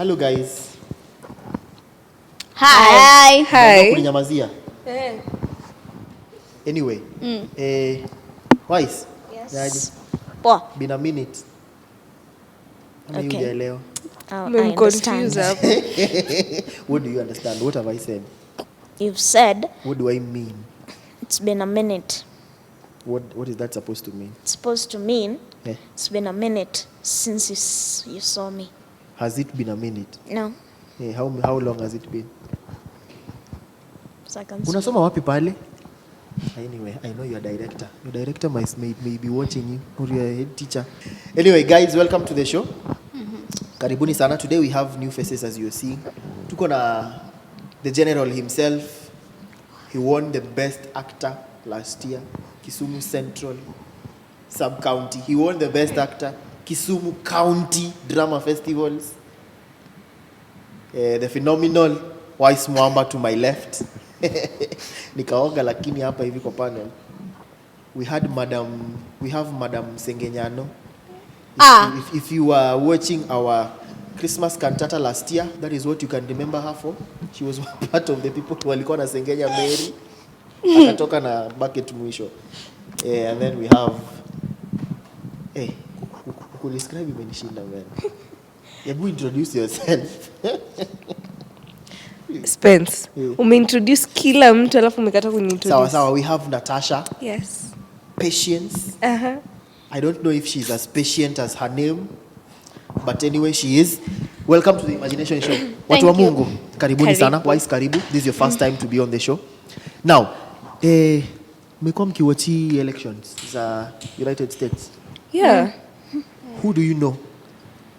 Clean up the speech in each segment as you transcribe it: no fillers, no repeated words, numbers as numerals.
Hello guys. Hi. Hi. Kunyamazia. Anyway. Wise. Yes. Poa. Been a minute. Okay. Hujaelewa. I'm confused. What do you understand? What have I said? You've said. What do I mean? It's been a minute. What is that supposed to mean? It's supposed to mean it's been a minute since you saw me. Has it been a minute? No. How long has it been? Seconds. Unasoma wapi pale? Anyway, I know your director. Your director may be watching you, or your head teacher. Anyway, guys, welcome to the show. Karibuni sana. Today we have new faces, as you're seeing. Tuko na the general himself. He won the best actor last year, Kisumu Central Sub-County. He won the best actor, Kisumu County Drama Festivals. The phenomenal Wise Mwamba to my left. Nikaoga lakini hapa hivi kwa panel. We have Madam Sengenyano. If you were watching our Christmas cantata last year, that is what you can remember her for. She was part of the people who walikuwa na Sengenya Mary. Akatoka na bucket mwisho. And then we have describe imenishinda man. Hebu introduce yourself. Spence. Umeintroduce kila mtu alafu umekata kuniintroduce. Sawa, we have Natasha. Yes. Patience. I don't know if she's as patient as her name, but anyway she is. Welcome to the Imagination Show. Watu wa Mungu, karibuni sana. Wise karibu. This is your first time to be on the show. Now, mmekuwa mkiwatch elections za United States. Yeah. Who do you know?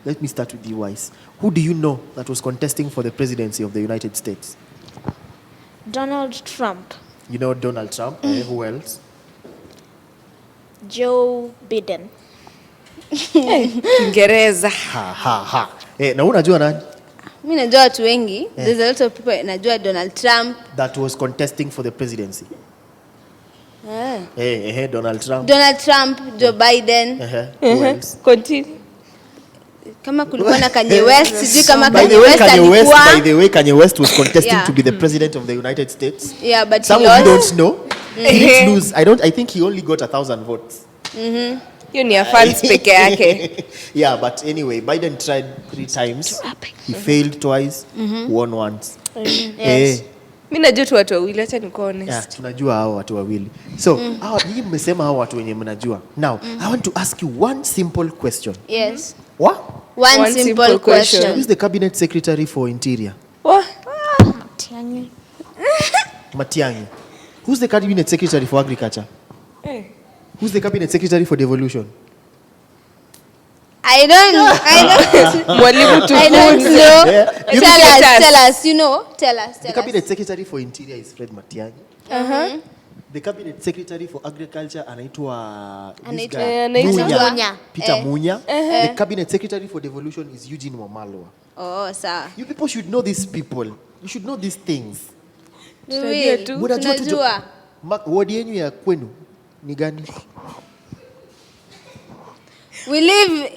Let me start with you, Wise. Who do you know that was contesting for the presidency of the United States? Donald Trump. You know Donald Trump. Who else? Joe Biden. Kiingereza. Na unajua nani? Mimi najua watu wengi. There's a lot of people. Najua Donald Trump. That was contesting for the presidency. Donald Trump. Donald Trump, Joe Biden. Who else? Continue. Kama kulikuwa na Kanye West, sijui kama By the way, Kanye West was contesting to be the president of the United States. Yeah, but some of you don't know. He didn't lose. I think he only got 1,000 votes. Hiyo ni fans peke yake. Yeah, but anyway, Biden tried 3 times. He failed twice, won once. Yes. Mimi najua tu watu wawili, acha niko honest. Yeah, tunajua hao watu wawili. So, nyinyi mmesema hao watu wenye mnajua. Now, I want to ask you one simple question. Yes. What? One simple question. Who's the cabinet secretary for interior? What? Matiang'i. Who's the cabinet secretary for agriculture? Who's the cabinet secretary for devolution? I don't know. Mwalimu tu. I don't know. Yeah. Tell us, you know. Tell us. The cabinet secretary for interior is Fred Matiang'i. The cabinet secretary for agriculture anaitwa Munya. Peter Munya. The cabinet secretary for devolution is Eugene Wamalwa. Oh, sawa. You people should know these people. You should know these things. Tunajua. Ward yenu ya kwenu ni gani? We live.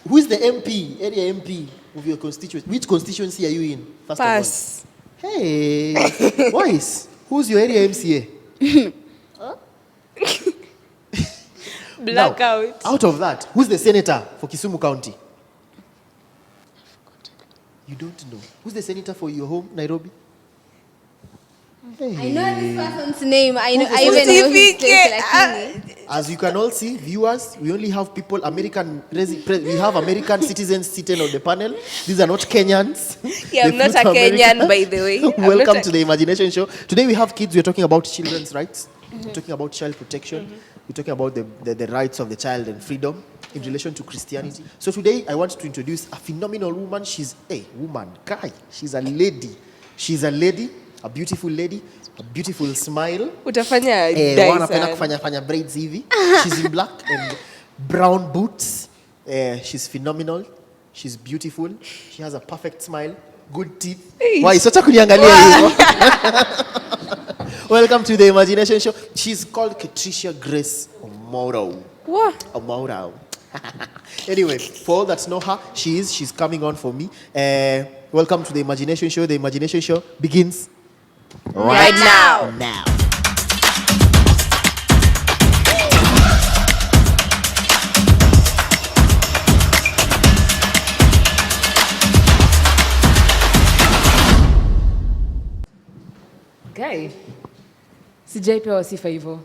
Who is the MP, area MP of your constituency? Which constituency are you in? First Pass. of all. Hey, Wise. Who's your area MCA? Blackout. Now, out of that, who's the senator for Kisumu County? You don't know. Who's the senator for your home, Nairobi? I know this person's name. I even know his place. As you can all see, viewers, we only have people, we have American citizens sitting on the panel. These are not Kenyans. Yeah, I'm not a Kenyan, by the way. Welcome to the Imagination Show. Today we have kids. We're talking about children's rights. We're talking about child protection. We're talking about the rights of the child and freedom in relation to Christianity. So today I want to introduce a phenomenal woman. She's a woman, guy. She's a lady. She's a lady. A beautiful lady, a beautiful smile. Utafanya wanapenda kufanya braids hivi. She's in black and brown boots. She's phenomenal. She's beautiful. She has a perfect smile, good teeth. Why sasa kuniangalia hivyo? Welcome to the Imagination Show. She's called Katricia Grace Omoro. What? Omoro. Anyway, for all that know her, she's coming on for me. Welcome to the Imagination Show. The Imagination Show begins Right now. now. Guy, sijaipewa sifa hivyo.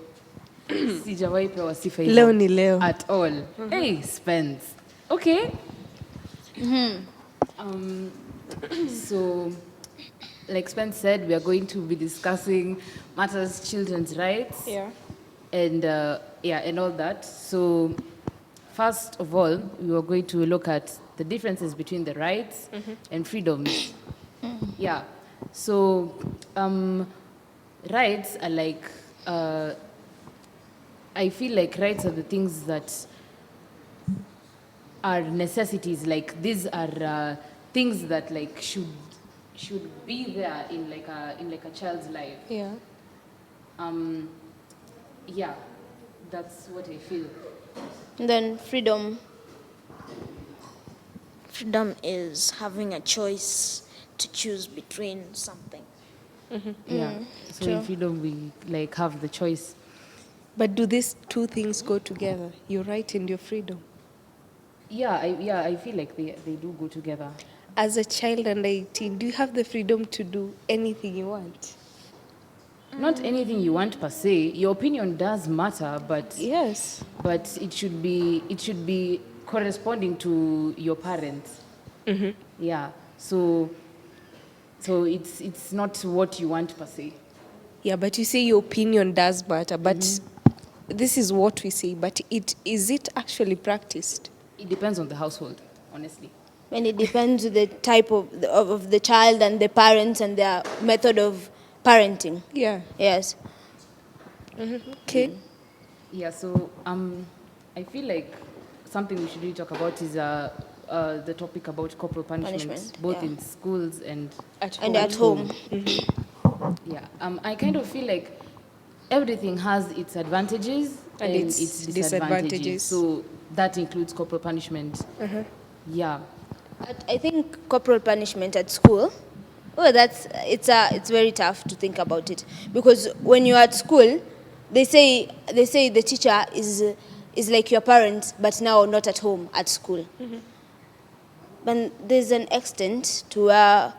Sijawaipewa sifa hivyo. Leo ni leo. At all. Hey, Spence. Okay. So, like Spence said, we are going to be discussing matters children's rights. Yeah. And and all that. So, first of all, we are going to look at the differences between the rights and freedoms. Yeah. So, rights are like, I feel like rights are the things that are necessities. Like these are things that like should be there in like a child's life. Yeah. Yeah, that's what I feel. And then freedom. Freedom is having a choice to choose between something. Yeah. So in freedom we like have the choice. But do these two things go together? Your right and your freedom? Yeah, I feel like they do go together. As a child under 18, do you have the freedom to do anything you want? Not anything you want per se. Your opinion does matter, but Yes. but it should be corresponding to your parents. Yeah. So it's not what you want per se. Yeah, but you say your opinion does matter, but this is what we say, but is it actually practiced? It depends on the household, honestly. And it depends on the type of the child and the parents and their method of parenting. Yeah. Yes. Okay. Yeah. So I feel like something we should really talk about is the topic about corporal punishment, Punishment, both yeah. in schools and At home. yeah. I kind of feel like everything has its advantages And and its its disadvantages. disadvantages. So that includes corporal punishment. Yeah. I think corporal punishment at school. Oh, it's very tough to think about it, because when you're at school, they say the teacher is like your parent, but now not at home, at school. But there's an extent to where,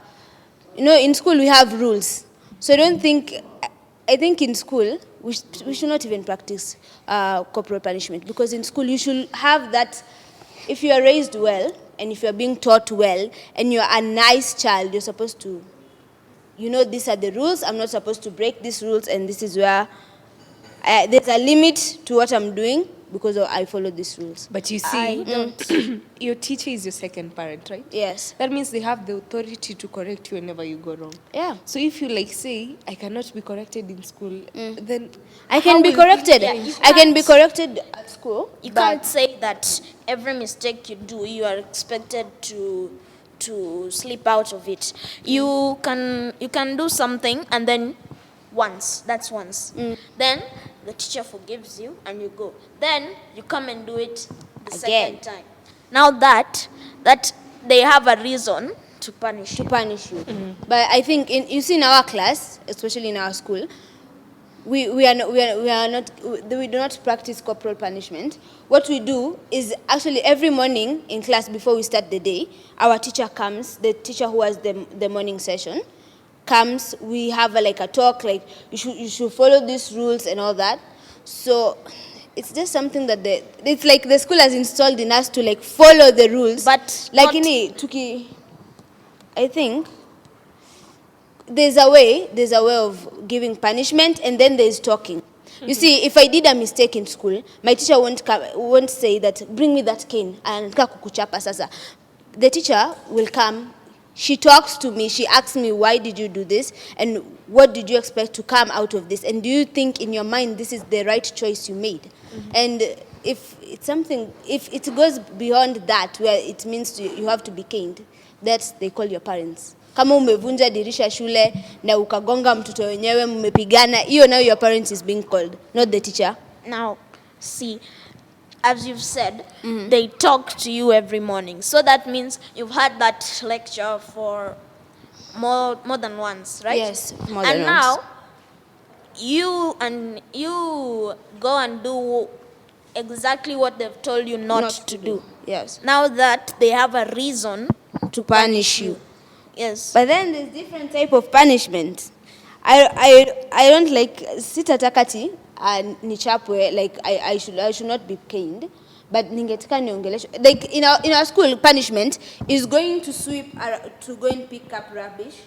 in school we have rules. So I think in school we should not even practice corporal punishment, because in school you should have that. If you are raised well and if you are being taught well and you are a nice child, you're supposed to, these are the rules. I'm not supposed to break these rules, and this is where there's a limit to what I'm doing because I follow these rules. But you see, your teacher is your second parent, right? Yes. That means they have the authority to correct you whenever you go wrong. Yeah. So if you say, I cannot be corrected in school, then I can be how will corrected. you- I can be corrected at school. You but can't say that every mistake you do, you are expected to slip out of it. You can do something and then that's once. Then the teacher forgives you and you go. Then you come and do it the Again. second time. Now that they have a reason to punish you. But I think in our class, especially in our school, we do not practice corporal punishment. What we do is actually every morning in class before we start the day, our teacher comes, the teacher who has the morning session comes. We have a talk, like you should follow these rules and all that. So it's just something that it's like the school has installed in us to follow the rules. But like not- I think there's a way of giving punishment, and then there's talking. You see, if I did a mistake in school, my teacher won't say that, bring me that cane and kukuchapa sasa. The teacher will come, she talks to me, she asks me, why did you do this? And what did you expect to come out of this? And do you think in your mind this is the right choice you made? And if it goes beyond that, where it means you have to be caned, that they call your parents. Kama umevunja dirisha shule na ukagonga mtoto wenyewe, mmepigana, hiyo now your parents is being called, not the teacher. Now, see, as you've said, they talk to you every morning. So that means you've had that lecture for more than once, right? Yes, more and than now once. you go and do exactly what they've told you not to do. Yes. Now that they have a reason To punish you. Yes. But then there's different type of punishment. I don't like sitatakati nichapwe, like I should not be caned, but ningetaka niongeleshwe, like in our school punishment is going to sweep to go and pick up rubbish.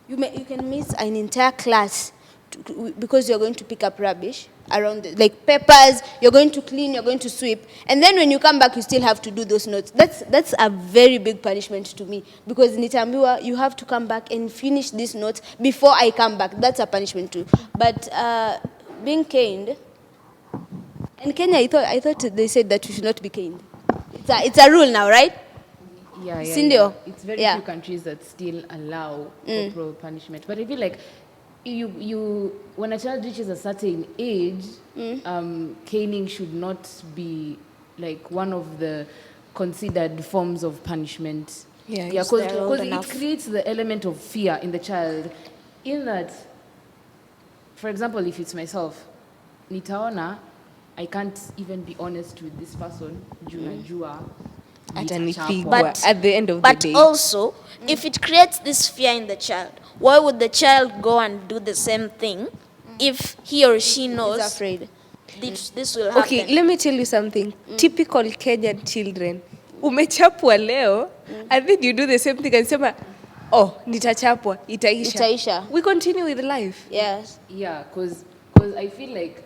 You can miss an entire class because you're going to pick up rubbish around like papers, you're going to clean, you're going to sweep, and then when you come back you still have to do those notes. That's a very big punishment to me, because nitaambiwa you have to come back and finish these notes before I come back. That's a punishment too. But being caned in Kenya, I thought they said that we should not be caned. It's a rule now, right? Yeah. Sindio? It's very Yeah. few countries that still allow corporal punishment. But I feel like you when a child reaches a certain age, caning should not be like one of the considered forms of punishment. Yeah, Yeah, it's they're because old it enough. creates the element of fear in the child. In that, for example, if it's myself, nitaona, I can't even be honest with this person, juu najua Atanipigwa But- at the end of the But day. also, if it creates this fear in the child, why would the child go and do the same thing if he or she knows He's afraid. this will happen? Okay, let me tell you something. Typical Kenyan children. Umechapwa leo, and then you do the same thing and sema, oh, nitachapwa, itaisha. We continue with life. Yes. Yeah, because I feel like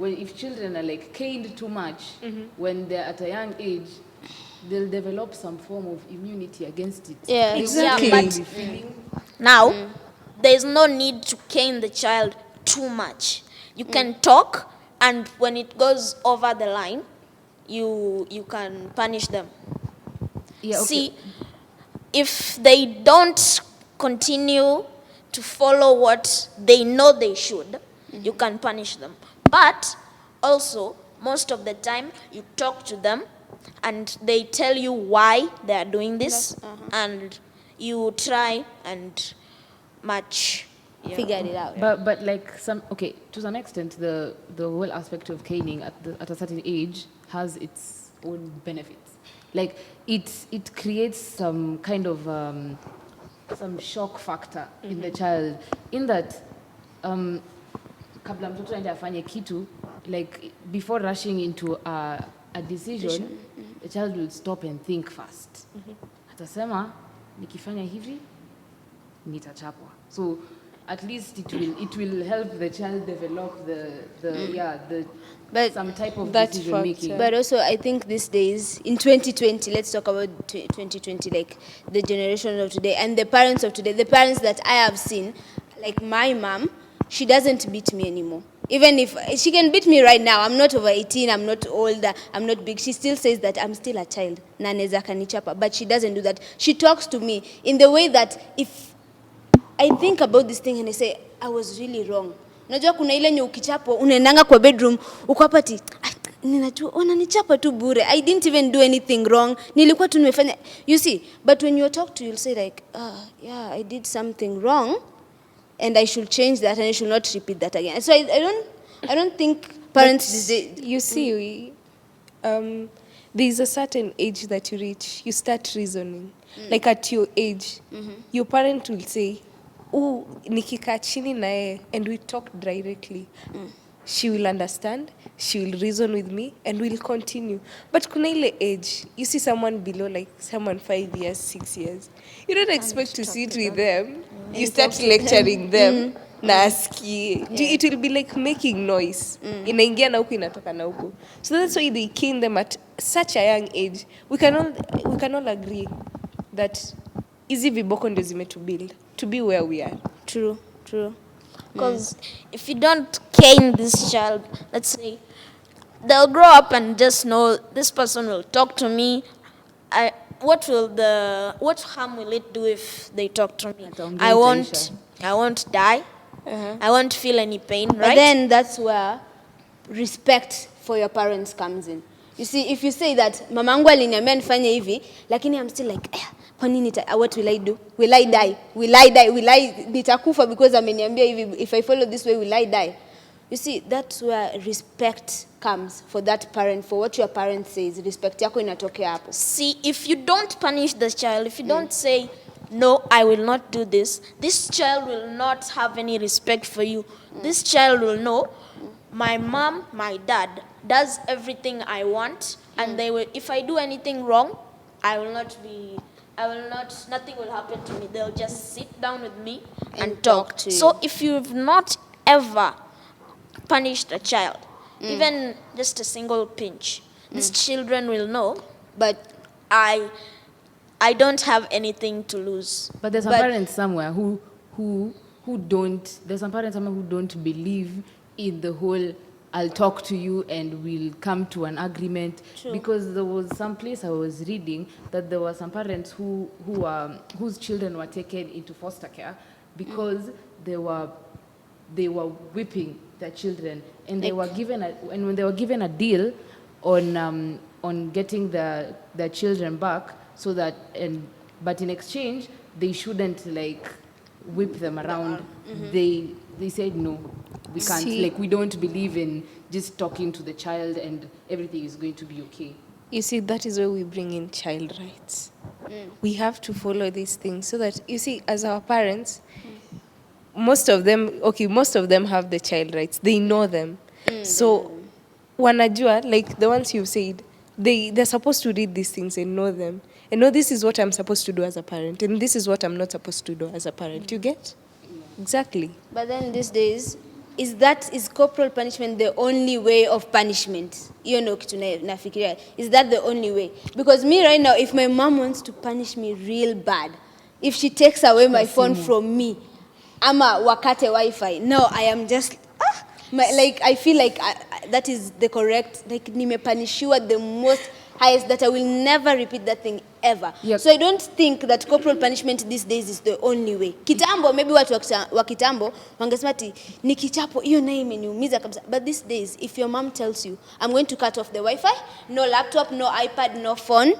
if children are like caned too much, when they're at a young age, they'll develop some form of immunity against it. Yeah. Exactly. Yeah, but now, there's no need to cane the child too much. You can talk, and when it goes over the line, you can punish them. Yeah, okay. See, if they don't continue to follow what they know they should, you can punish them. But also, most of the time, you talk to them and they tell you why they are doing this, and you try and match. Yeah. Figured it out. But like to some extent, the whole aspect of caning at a certain age has its own benefits. Like it creates some kind of some shock factor in the child, in that kabla mtoto aende afanye kitu, like before rushing into a decision, the child will stop and think first. Atasema nikifanya hivi nitachapwa. So at least it will help the child develop But some type of that decision making. But also, I think these days, in 2020, let's talk about 2020, like the generation of today and the parents of today, the parents that I have seen, like my mom, she doesn't beat me anymore. Even if she can beat me right now, I'm not over 18, I'm not older, I'm not big. She still says that I'm still a child. Na anaweza kanichapa. But she doesn't do that. She talks to me in the way that if I think about this thing and I say, I was really wrong. Unajua kuna ile nye ukichapo, unaendanga kwa bedroom, uko hapa ati, ninajua, wananichapa tu bure. I didn't even do anything wrong. Nilikuwa tu nimefanya. You see, but when you talk to, you'll say like, yeah, I did something wrong and I should change that and I should not repeat that again. So I don't think parents these days. You see, there's a certain age that you reach, you start reasoning. Like at your age, your parent will say, oh, nikikaa chini na yeye, and we talk directly. She will understand, she will reason with me, and we'll continue. But kuna ile age, you see someone below, like someone 5 years, 6 years, you don't expect to sit with them. You start lecturing them. Na asiki. It will be like making noise. Inaingia na huku, inatoka na huku. So that's why they cane them at such a young age. We can all agree that hizi viboko ndio zimetubuild to be where we are. True. Because if you don't cane this child, let's say, they'll grow up and just know this person will talk to me. What harm will it do if they talk to me? I won't die. I won't feel any pain, right? But then that's where respect for your parents comes in. You see, if you say that mamangu aliniambia nifanye hivi, lakini I'm still like, kwa nini what will I do? Will I die? Will I die? Will I nitakufa because ameniambia hivi, if I follow this way will I die? You see, that's where respect comes for that parent, for what your parent says. Respect yako inatokea hapo. See, if you don't punish the child, if you don't say, no, I will not do this, this child will not have any respect for you. This child will know, my mom, my dad does everything I want, and they will, if I do anything wrong, nothing will happen to me. They'll just sit down with me and talk to you. So if you've not ever punished a child, even just a single pinch, these children will know, but I don't have anything to lose. But there's some parents somewhere who don't. There's some parents somewhere who don't believe in the whole I'll talk to you and we'll come to an agreement. True. Because there was some place I was reading that there were some parents whose children were taken into foster care because they were whipping their children, and they were given and when they were given a deal on getting their children back, so that but in exchange they shouldn't like whip them around. They said no, we can't. Like, we don't believe in just talking to the child and everything is going to be okay. You see, that is where we bring in child rights. We have to follow these things so that, you see, as our parents, most of them have the child rights. They know them. So, wanajua, like the ones you've said, they're supposed to read these things and know them. And know this is what I'm supposed to do as a parent, and this is what I'm not supposed to do as a parent. You get? Exactly. But then these days, is corporal punishment the only way of punishment? You know, nafikiria, is that the only way? Because me right now, if my mom wants to punish me real bad, if she takes away my phone from me, ama wakate Wi-Fi, no, I am just, I feel like that is the correct, like nimepanishiwa the most highest, that I will never repeat that thing ever. Yep. So I don't think that corporal punishment these days is the only way. Kitambo, maybe watu wa kitambo wangesema ati ni kichapo, hiyo nayo imeniumiza kabisa. But these days, if your mom tells you, I'm going to cut off the Wi-Fi, no laptop, no iPad, no phone,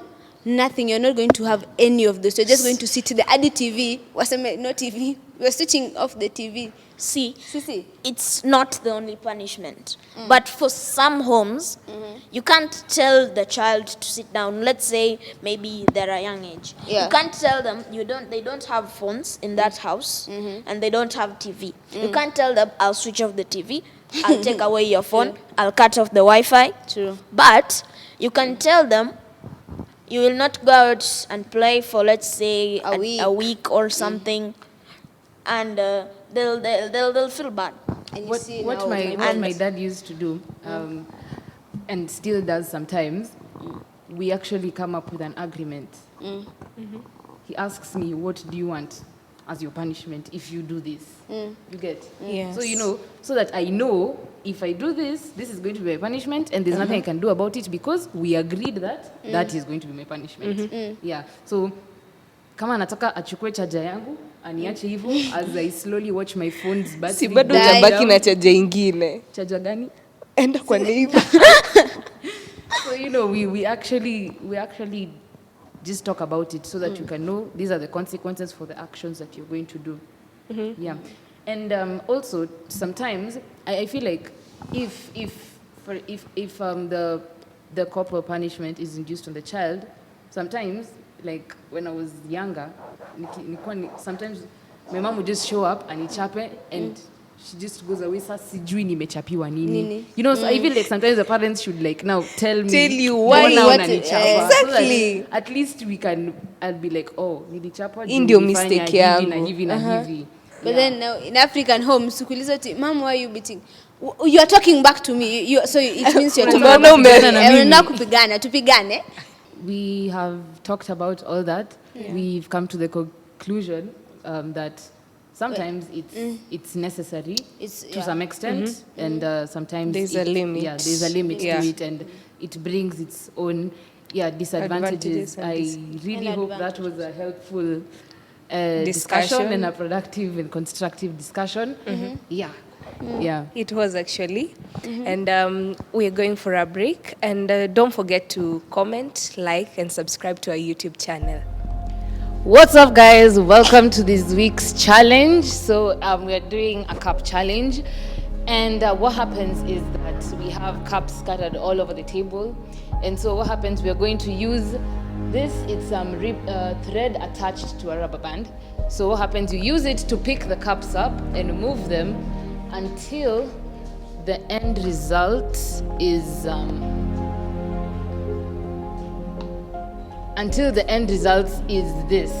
nothing, you're not going to have any of those. You're just going to sit the Adi TV, waseme no TV, we're switching off the TV. See, it's not the only punishment. But for some homes, you can't tell the child to sit down. Let's say maybe they're a young age. Yeah. You can't tell them they don't have phones in that house, and they don't have TV. You can't tell them, I'll switch off the TV, I'll take away your phone, I'll cut off the Wi-Fi. True. But you can tell them you will not go out and play for, let's say, a week or something, and they'll feel bad. And what my dad used to do, and still does sometimes, we actually come up with an agreement. He asks me, what do you want as your punishment if you do this? You get? Yes. So, so that I know if I do this, this is going to be my punishment, and there's nothing I can do about it because we agreed that that is going to be my punishment. Yeah. So, kama nataka achukue charger yangu, aniache hivyo as I slowly watch my phone's battery. Si bado utabaki na charger ingine. Charger gani? Enda kwa neighbor. So, we actually just talk about it so that you can know these are the consequences for the actions that you're going to do. Yeah. And also sometimes I feel like if the corporal punishment is induced on the child, sometimes, like when I was younger, sometimes my mom would just show up and anichape and she just goes away, sa sijui nimechapiwa nini. You know, so I feel like sometimes the parents should like now tell you why unanichapa. Exactly. So at least I'll be like, oh, nilichapa ndio mistake yangu. Na hivi. But then now in African homes, ukiuliza ati, Mom, why are you beating? You are talking back to me. So it means you're talking back to me. We have talked about all that. Yeah. We've come to the conclusion that sometimes it's necessary to some extent, and sometimes there's a limit. Yeah, there's a limit to it, and it brings its own disadvantages. I really hope that was a helpful discussion and a productive and constructive discussion. Yeah, Yeah. It was actually. And we're going for a break. And don't forget to comment, like, and subscribe to our YouTube channel. What's up, guys? Welcome to this week's challenge. So we're doing a cup challenge, and what happens is that we have cups scattered all over the table. And so what happens, we're going to use this. It's thread attached to a rubber band. So what happens, you use it to pick the cups up and move them until the end result is this,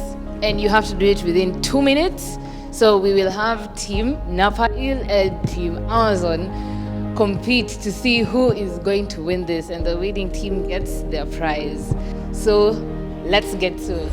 and you have to do it within 2 minutes. So we will have Team Napail and Team Amazon compete to see who is going to win this, and the winning team gets their prize. So let's get to it.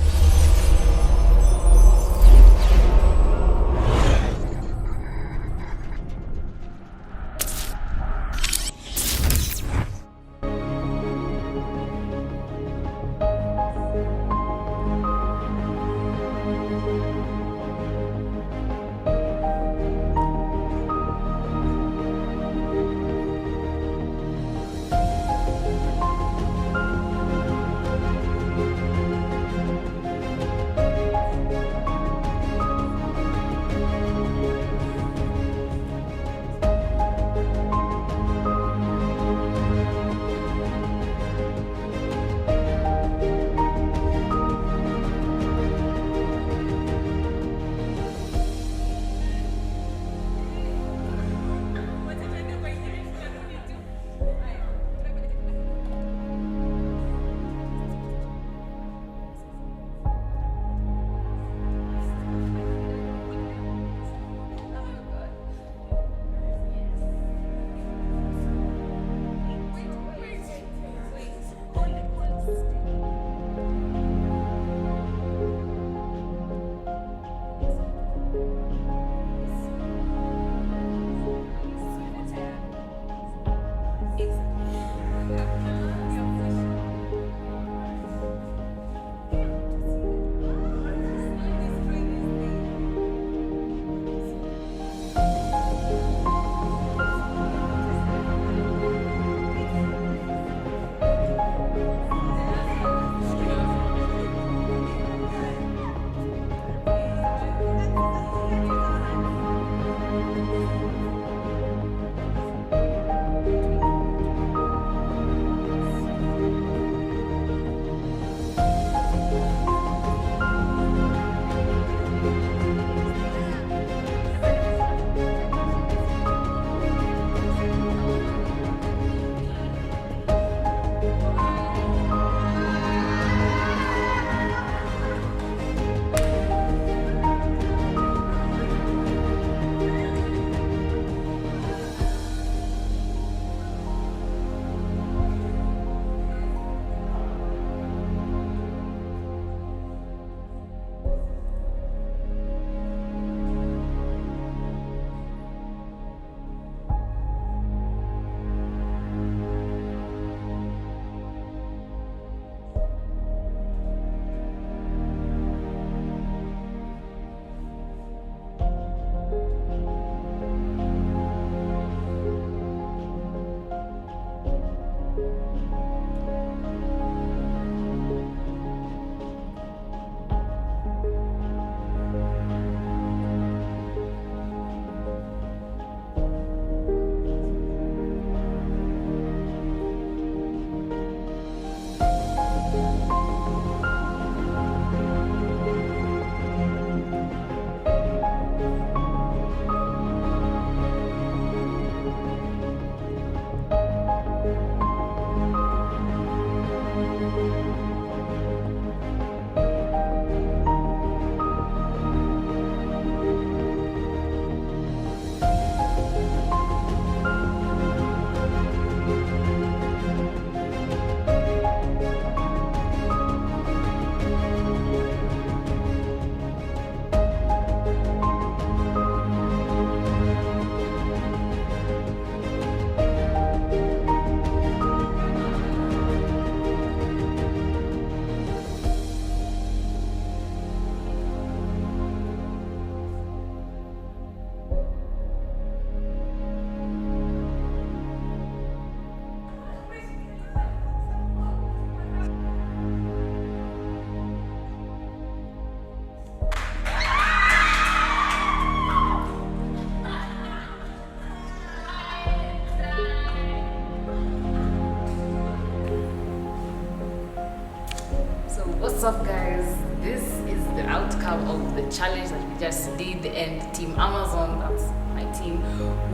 outcome of the challenge that we just did, and Team Amazon, that's my team,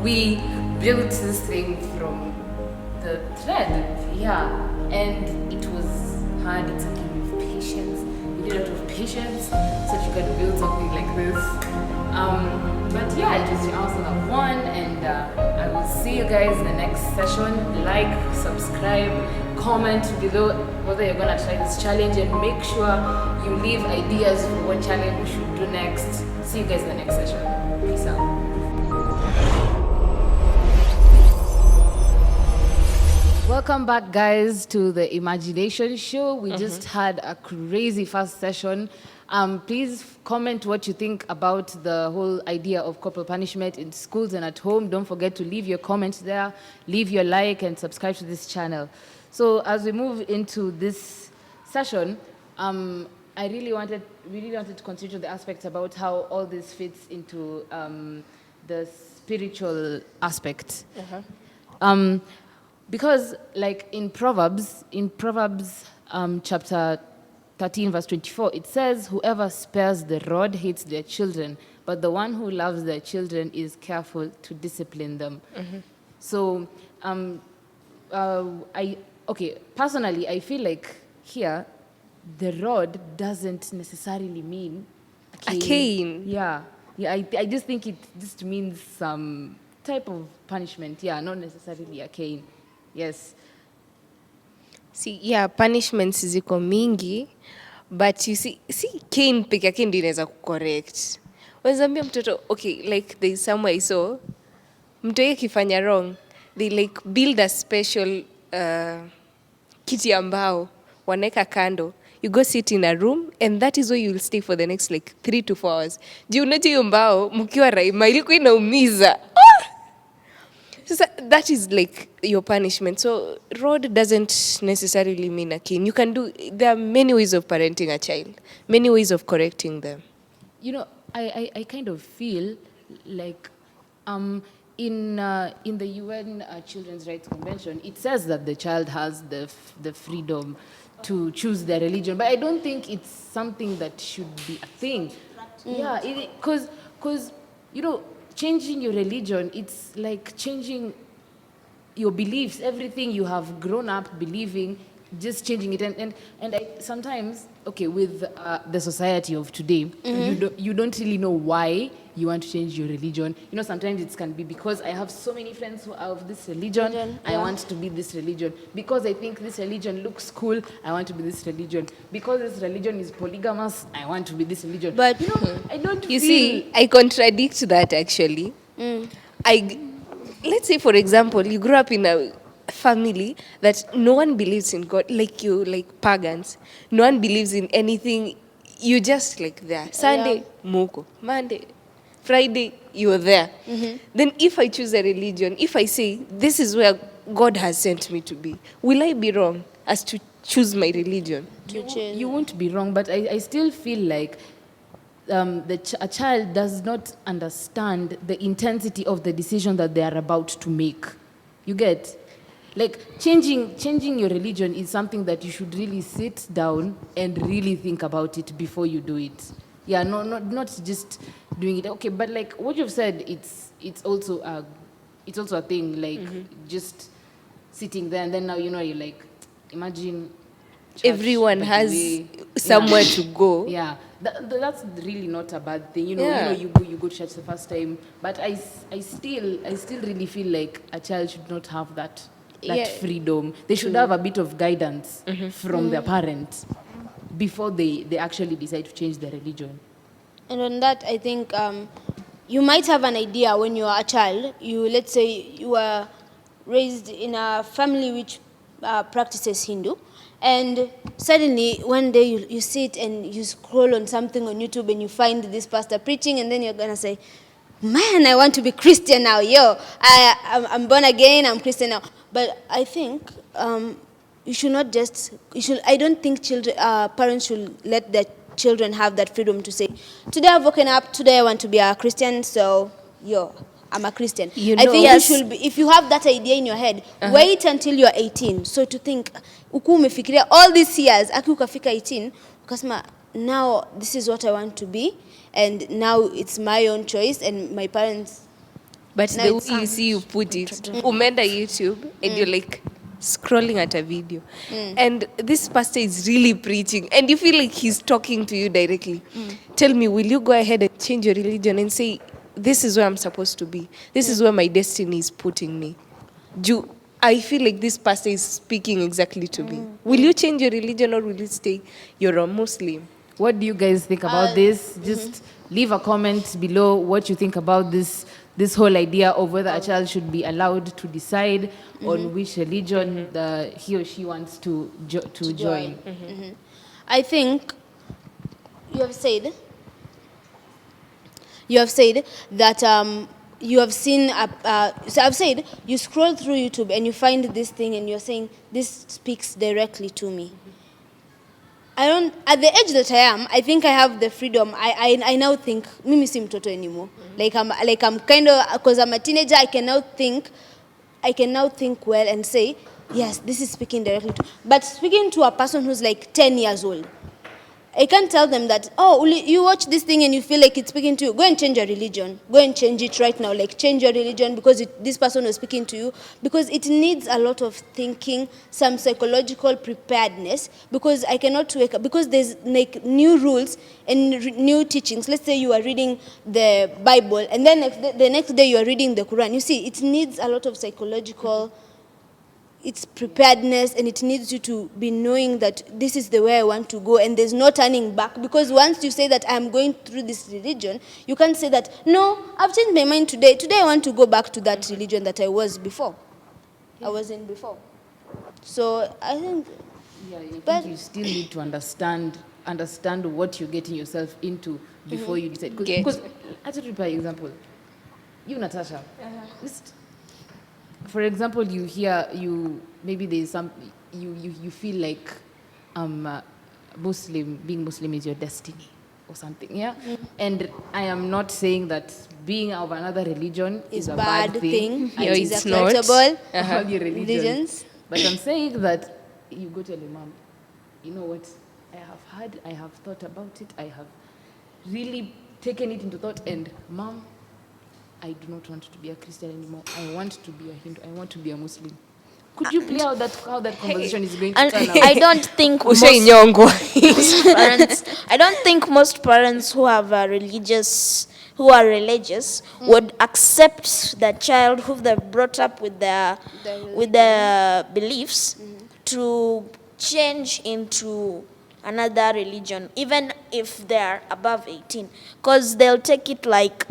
we built this thing from the thread. Yeah, and it was hard. It's a game of patience. You need a lot of patience so that you can build something like this. But yeah, it was Team Amazon that won, and I will see you guys in the next session. Like, subscribe, comment below whether you're gonna try this challenge, and make sure you leave ideas for what challenge we should do next. See you guys in the next session. Peace out. Welcome back, guys, to the Imagination Show. We just had a crazy first session. Please comment what you think about the whole idea of corporal punishment in schools and at home. Don't forget to leave your comments there, leave your like, and subscribe to this channel. So as we move into this session, I really wanted to consider the aspects about how all this fits into the spiritual aspect. Because like in Proverbs chapter 13 verse 24, it says, whoever spares the rod hates their children, but the one who loves their children is careful to discipline them. So personally, I feel like here the rod doesn't necessarily mean A cane. Yeah, I just think it just means some type of punishment. Yeah, not necessarily a cane. Yes. See, yeah, punishments ziko mingi, but you see cane peke yake ndio inaweza kucorrect. Wenzambia mtoto, okay, like there is somewhere I saw, mtoto akifanya wrong, they like build a special kiti ambao wanaweka kando. You go sit in a room, and that is where you'll stay for the next like 3 to 4 hours. Juu unajua hiyo mbao mkiwa raima ilikuwa inaumiza. So that is like your punishment. So rod doesn't necessarily mean a cane. You can do, there are many ways of parenting a child, many ways of correcting them. You know, I kind of feel like in the UN Children's Rights Convention, it says that the child has the freedom to choose their religion, but I don't think it's something that should be a thing. Yeah, because you know, changing your religion, it's like changing your beliefs, everything you have grown up believing, just changing it. And I, sometimes, okay, with the society of today, you don't really know why you want to change your religion. You know, sometimes it can be because I have so many friends who are of this religion, I want to be this religion. Because I think this religion looks cool, I want to be this religion. Because this religion is polygamous, I want to be this religion. But you know, I don't You feel... see, I contradict that actually. Let's say, for example, you grew up in a family that no one believes in God, like you, like pagans. No one believes in anything. You just like there. Sunday, Moko. Monday, Friday, you're there. Then if I choose a religion, if I say, this is where God has sent me to be, will I be wrong as to choose my religion? You won't be wrong, but I still feel like a child does not understand the intensity of the decision that they are about to make. You get? Like, changing your religion is something that you should really sit down and really think about it before you do it. Yeah, not just doing it. Okay, but like what you've said, it's also a thing. Like just sitting there, and then now you're like, imagine church, everyone has somewhere to go. Yeah, that's really not a bad thing. You know, Yeah. you go to church the first time, but I still really feel like a child should not have that freedom. They should have a bit of guidance from their parents before they actually decide to change their religion. And on that, I think you might have an idea when you are a child. Let's say you were raised in a family which practices Hindu, and suddenly one day you sit and you scroll on something on YouTube and you find this pastor preaching, and then you're gonna say, man, I want to be Christian now. I'm born again, I'm Christian now. But I think you should not just, I don't think parents should let their children have that freedom to say, today I've woken up, today I want to be a Christian, so I'm a Christian. I think you should be, if you have that idea in your head, wait until you're 18. So to think, uku umefikiria all these years, aki ukafika 18, ukasema, now this is what I want to be, and now it's my own choice, and my parents. But No, the it way you see you put it, umenda YouTube and you're like scrolling at a video. And this pastor is really preaching and you feel like he's talking to you directly. Tell me, will you go ahead and change your religion and say, this is where I'm supposed to be? This is where my destiny is putting me. I feel like this pastor is speaking exactly to me. Will you change your religion or will you stay you're a Muslim? What do you guys think about this? Just leave a comment below what you think about this whole idea of whether a child should be allowed to decide on which religion he or she wants to join. I think you have said that you have seen so I've said you scroll through YouTube and you find this thing and you're saying this speaks directly to me. I don't, at the age that I am, I think I have the freedom. I now think mimi si mtoto anymore. Like I'm kind of, because I'm a teenager, I can now think well and say, yes, this is speaking directly to. But speaking to a person who's like 10 years old, I can't tell them that, oh, you watch this thing and you feel like it's speaking to you. Go and change your religion. Go and change it right now. Like, change your religion because this person was speaking to you. Because it needs a lot of thinking, some psychological preparedness. Because I cannot wake up. Because there's like new rules and new teachings. Let's say you are reading the Bible and then the next day you are reading the Quran. You see, it needs a lot of psychological it's preparedness, and it needs you to be knowing that this is the way I want to go and there's no turning back. Because once you say that I'm going through this religion, you can't say that, no, I've changed my mind today. Today I want to go back to that religion that I was before. I was in before. So I think... Yeah, I think you still need to understand what you're getting yourself into before you decide. Because, I'll tell you by example. You, Natasha, just... For example, maybe there's some, you feel like being Muslim is your destiny or something, yeah? And I am not saying that being of another religion is a bad thing. It is It's not. acceptable. All the religions. Religions. But I'm saying that you go tell your mom, you know what, I have thought about it, I have really taken it into thought, and mom, I do not want to be a Christian anymore. I want to be a Hindu. I want to be a Muslim. Could you play out how that conversation is going to And turn out? I don't think most parents, I don't think most parents who are religious would accept the child who they brought up with their beliefs to change into another religion, even if they're above 18, because they'll take it like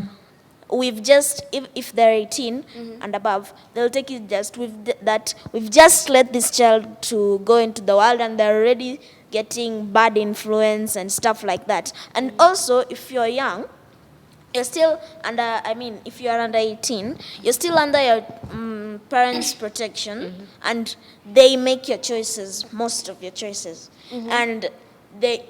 we've just, if they're 18 and above, they'll take it just that we've just let this child to go into the world and they're already getting bad influence and stuff like that. And also, if you're young, you're still under, if you're under 18, you're still under your parents' protection, and they make your choices, most of your choices. And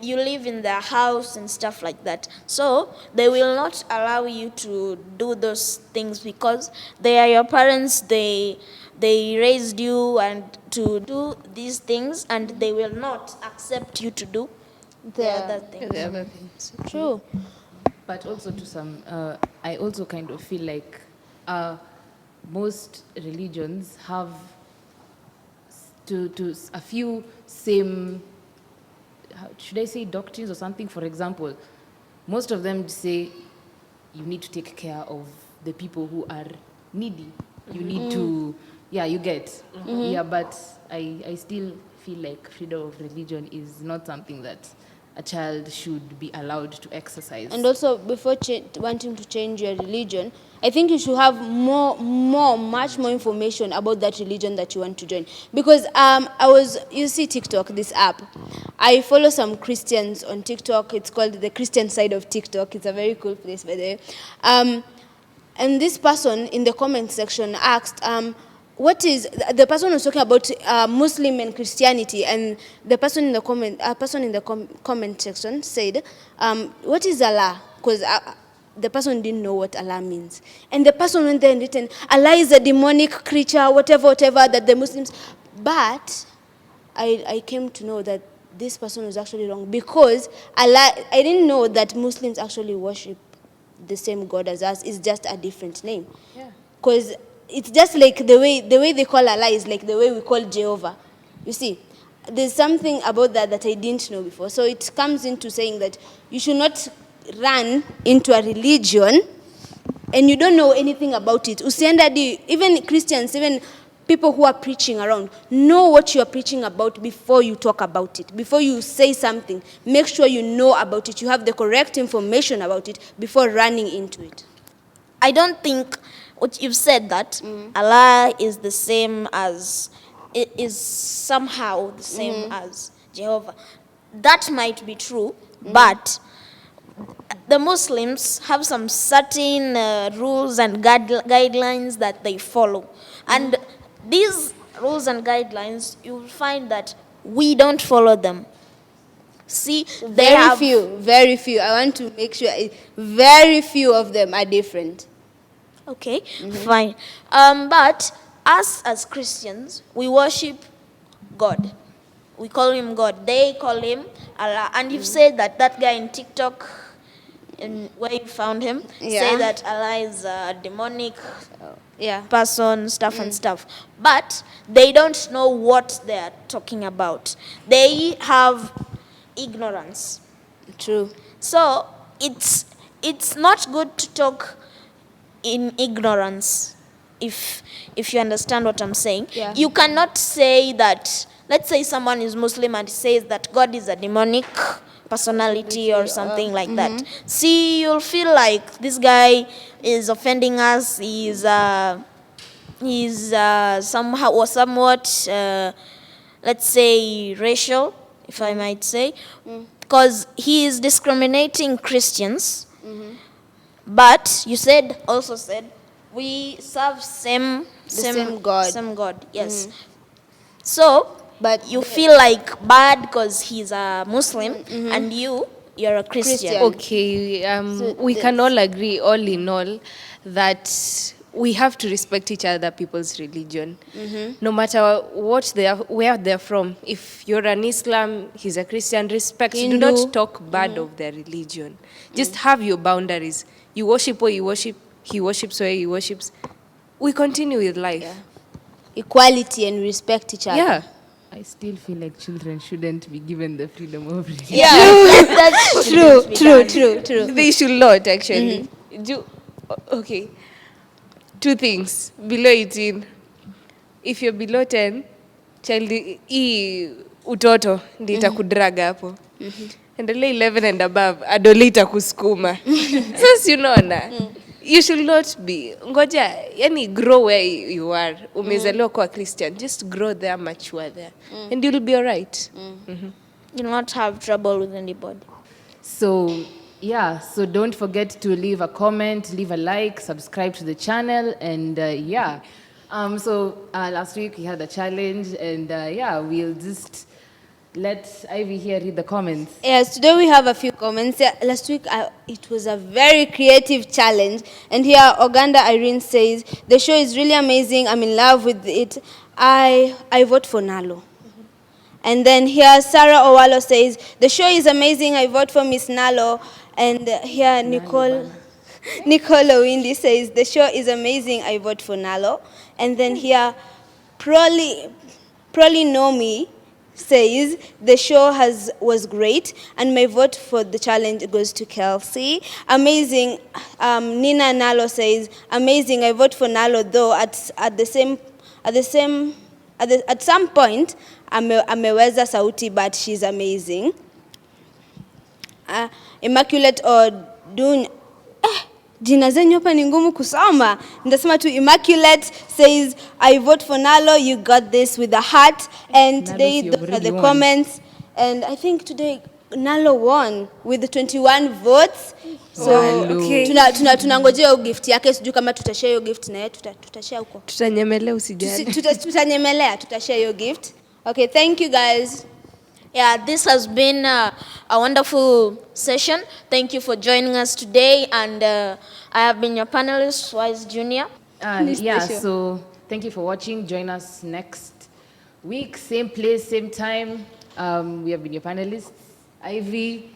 you live in their house and stuff like that. So they will not allow you to do those things because they are your parents, they raised you and to do these things, and they will not accept you to do the other things. True. But also to some, I also kind of feel like most religions have to a few same, should I say, doctrines or something. For example, most of them say you need to take care of the people who are needy. You need to, you get. Yeah, but I still feel like freedom of religion is not something that a child should be allowed to exercise. And also, before wanting to change your religion, I think you should have much more information about that religion that you want to join. Because you see TikTok, this app. I follow some Christians on TikTok. It's called the Christian side of TikTok. It's a very cool place, by the way. And this person in the comment section asked, the person was talking about Muslim and Christianity, and the person in the comment section said, what is Allah? Because the person didn't know what Allah means. And the person went there and written, Allah is a demonic creature, whatever that the Muslims... But I came to know that this person was actually wrong, because Allah, I didn't know that Muslims actually worship the same God as us. It's just a different name. Yeah. Because it's just like the way they call Allah is like the way we call Jehovah. You see, there's something about that I didn't know before. So it comes into saying that you should not run into a religion and you don't know anything about it. Even Christians, even people who are preaching around, know what you are preaching about before you talk about it. Before you say something, make sure you know about it. You have the correct information about it before running into it. I don't think what you've said that Allah is the same as, is somehow the same as Jehovah. That might be true, but the Muslims have some certain rules and guidelines that they follow. And these rules and guidelines, you'll find that we don't follow them. See, they have Very few. I want to make sure very few of them are different. Okay, fine. But us as Christians, we worship God. We call him God. They call him Allah. And you've said that guy in TikTok, and where you found him, say that Allah is a demonic person, stuff and stuff. But they don't know what they are talking about. They have ignorance. True. So it's not good to talk in ignorance, if you understand what I'm saying. Yeah. You cannot say that, let's say someone is Muslim and says that God is a demonic personality or something like that. See, you'll feel like this guy is offending us. He's somehow or somewhat, let's say, racial, if I might say, because he is discriminating Christians. But you also said we serve same God. Same God, yes. So, But you feel like bad because he's a Muslim and you're a Christian. Okay, we can all agree, all in all, that we have to respect each other people's religion, no matter where they're from. If you're an Islam, he's a Christian, respect. Hindu. Do not talk bad of their religion. Just have your boundaries. You worship where you worship, he worships where he worships. We continue with life. Yeah. Equality and respect each other. Yeah. I still feel like children shouldn't be given the freedom of religion. That's true. They should not, actually. Okay. Two things. Below 18. If you're below 10, child, utoto ndi itakudraga hapo. And the 11 and above, adole itakusukuma. Sasa unaona. You should not be. Ngoja, yani grow where you are. Umezaliwa kwa Christian. Just grow there, mature there. And you'll be all right. You'll not have trouble with anybody. So, yeah, so don't forget to leave a comment, leave a like, subscribe to the channel, and yeah. So last week we had a challenge, and yeah, we'll just let Ivy here read the comments. Yes, today we have a few comments. Last week it was a very creative challenge. And here Oganda Irene says, the show is really amazing. I'm in love with it. I vote for Nalo. And then here Sarah Owalo says, the show is amazing. I vote for Miss Nalo. And here Nicole Owindi says, the show is amazing. I vote for Nalo. And then here Proli Nomi says, the show was great, and my vote for the challenge goes to Kelsey. Amazing. Nina Nalo says, amazing. I vote for Nalo, though at some point ameweza sauti, but she's amazing. Immaculate Odun. Jina zenyu hapa ni ngumu kusoma. Ndasema tu Immaculate says, I vote for Nalo, you got this, with a heart. And today those are the comments. And I think today Nalo won with the 21 votes. So okay. Tunangojea hiyo gift yake, sijui kama tutashare hiyo gift na yeye, tutashare huko. Tutanyemelea usijali. Tutanyemelea, tutashare hiyo gift. Okay, thank you guys. Yeah, this has been a wonderful session. Thank you for joining us today, and I have been your panelist, Wise Junior. Yeah, so thank you for watching. Join us next week, same place, same time. We have been your panelists, Ivy,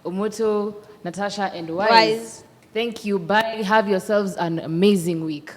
Omoto, Natasha, and Wise. Wise. Thank you. Bye. Have yourselves an amazing week.